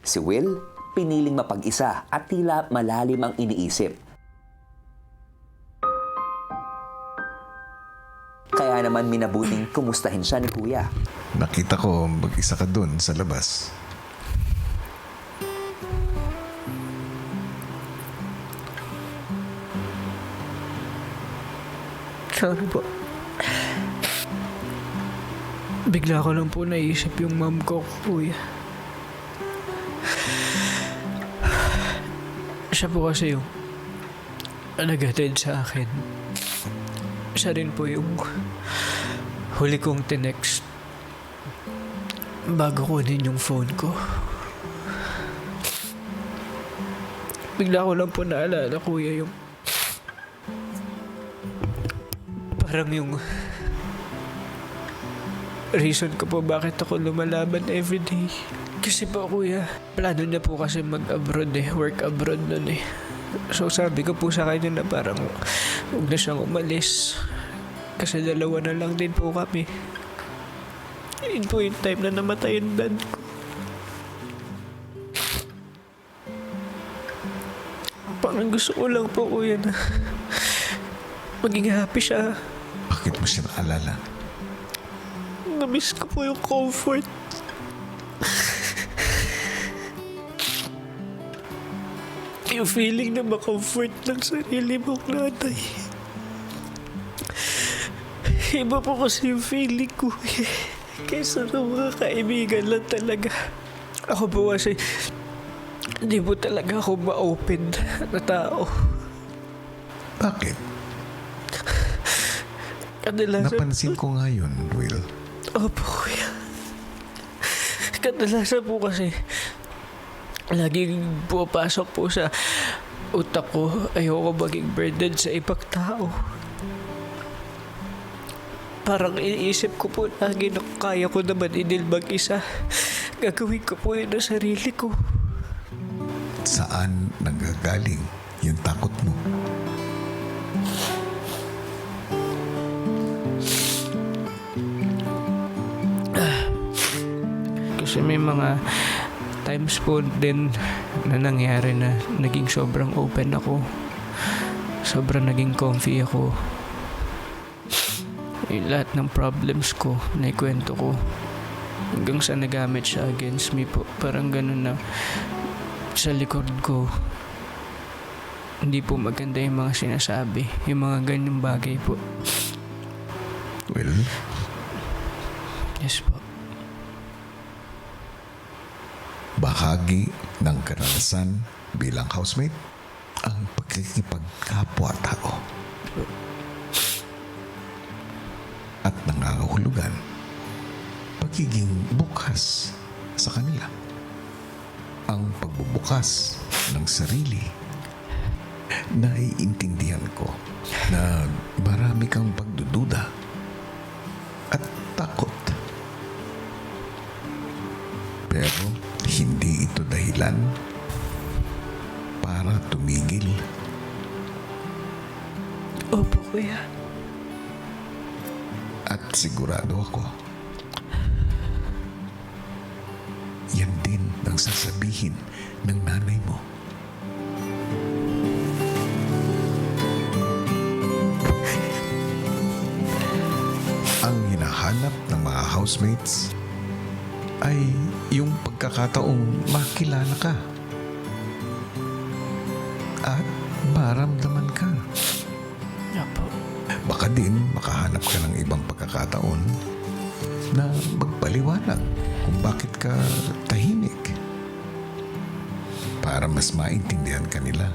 Si Will, piniling mapag-isa at tila malalim ang iniisip. Kaya naman minabuting kumustahin siya ni Kuya. Nakita ko mag-isa ka dun sa labas. Sorry po. Bigla ko lang po naisip yung mom ko, Kuya. Siya po kasi yung nag-attend sa akin. Siya rin po yung huli kong tinext bago kunin yung phone ko. Bigla ko lang po naalala, Kuya, yung parang yung reason ko po bakit ako lumalaban everyday. Kasi po, Kuya, plano niya po kasi mag-abroad work abroad nun eh. So sabi ko po sa kanya na parang huwag na siyang umalis. Kasi dalawa na lang din po kami. Yun po yung time na namatay yung dad ko. Parang gusto ko lang po, Kuya, na maging happy siya. Bakit mo siya naalala? Namiss ko po yung comfort. Yung feeling na makomfort ng sarili mong nanay. Iba po kasi yung feeling ko kaysa ng mga kaibigan lang talaga. Ako po kasi hindi po talaga ako ma-open na tao. Bakit? Kadalasan... Napansin ko nga yun, Will. Opo, Kuya. Kadalasan po kasi laging pupasok po sa utak ko, ayoko maging burden sa ibang tao. Parang iniisip ko po lagi na kaya ko naman inil mag-isa. Gagawin ko po yun sa sarili ko. Saan nagagaling yung takot mo? Kasi may mga times po din na nangyari na naging sobrang open ako. Sobrang naging comfy ako. Yung lahat ng problems ko, naikwento ko. Hanggang sa nagamit siya against me po. Parang ganun na sa likod ko. Hindi po maganda yung mga sinasabi. Yung mga ganyang bagay po. Will, Yes po. bahagi ng karanasan bilang housemate ang pagkikipagkapwa-tao at nangangahulugan pagiging bukas sa kanila. Ang pagbubukas ng sarili. Naiintindihan ko na marami kang pagdududa at takot. Pero hindi ito dahilan para tumigil. Opo, Kuya. At sigurado ako, yan din ang sasabihin ng nanay mo. Ang hinahanap ng mga housemates ay yung pagkakataong makilala ka at maramdaman ka. Opo. Baka din makahanap ka ng ibang pagkakataon na magpaliwanag kung bakit ka tahimik para mas maintindihan ka nila.